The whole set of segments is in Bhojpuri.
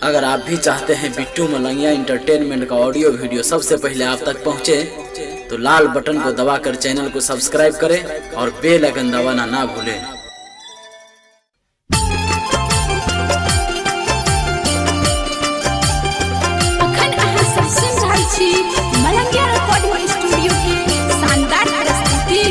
अगर आप भी चाहते हैं बिट्टू मलंगिया इंटरटेनमेंट का ऑडियो वीडियो सबसे पहले आप तक पहुंचे, तो लाल बटन को दबाकर चैनल को सब्सक्राइब करें और बेल आइकन दबाना ना भूलें। मलंगिया रिकॉर्डिंग स्टूडियो की शानदार प्रस्तुति।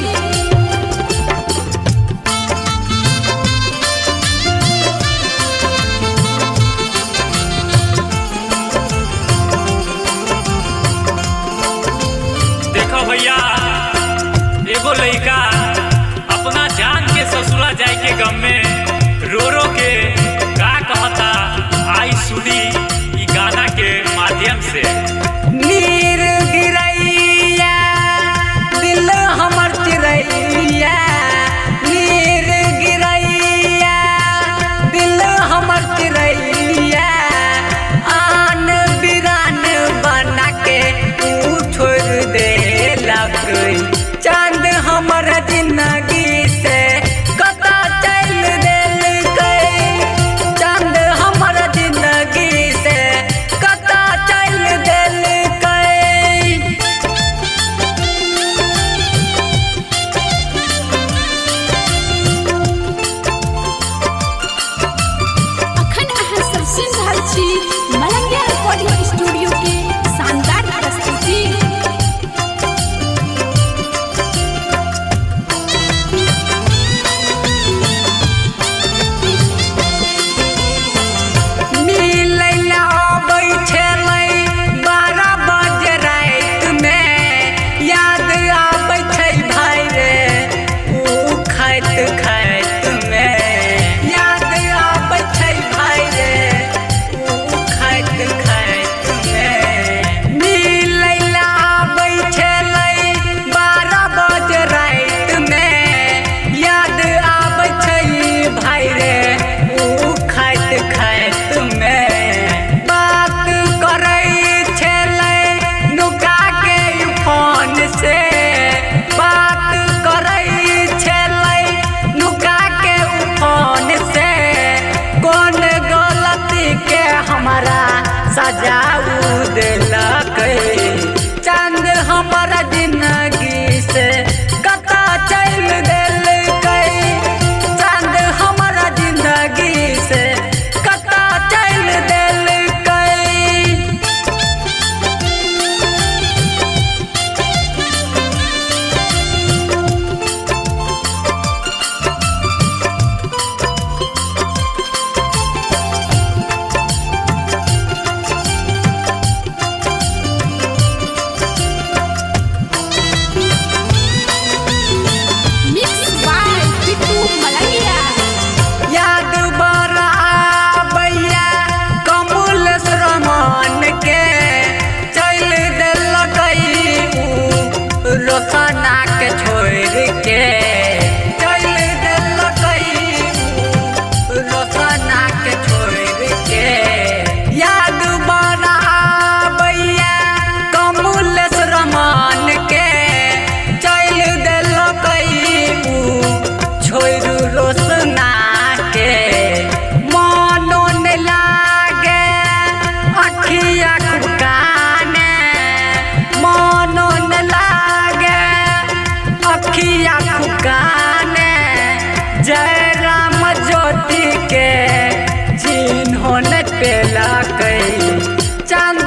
देखो भैया, एगो लड़का अपना जान के ससुरा जाए के गम में रो रो के का कहता, आई सुनी ई गाना के माध्यम से। नीर गिरैया दिल हमर चिरैया, नीर गिरैया दिल हमर चिरैया, आन बिरान बना के तू छोड़ देलक, चांद हमर जिंदगी से कता चल देलकै, चांद हमर जिंदगी से कता चल देलकै। अखन अहाँ सब सुनि रहल छी मलंगिया रिकॉर्डिंग स्टूडियो के शानदार प्रस्तुति। मिलैला अबै छलै 12 बजे रात में, याद आबै छै भाई रे ऊ खाइत खाइत में, याद आबै छै भाई रे ऊ खाइत खाइत में। मिलैला अबै छलै 12 बजे रात में, याद आबै छै भाई रे ऊ खाइत खाइत में। बात करै छलै नुका के फोन से, बात करै छलै नुका के फोन से, कौन गलती के हमारा सजाऊ देलकै, चांद हमारा जिंदगी से कता चल देलकै, चांद हमारा जिंदगी से कता चल देलकै। Mix by Bittu Malangiya. याद बड़ा आबैया कमल श्रमण के, चल देलकै ऊ रोशना के छोड़ के, चल देलकै ऊ रोशना के छोड़ के। याद बड़ा आबैया कमल श्रमण के, चल देलकै ऊ छोड़ रोशना के। मनो न लागे अखिया खुकाने, मनो न लागे अखिया खुकाने, जय राम ज्योति के चिन्हो न पेलकै, चांद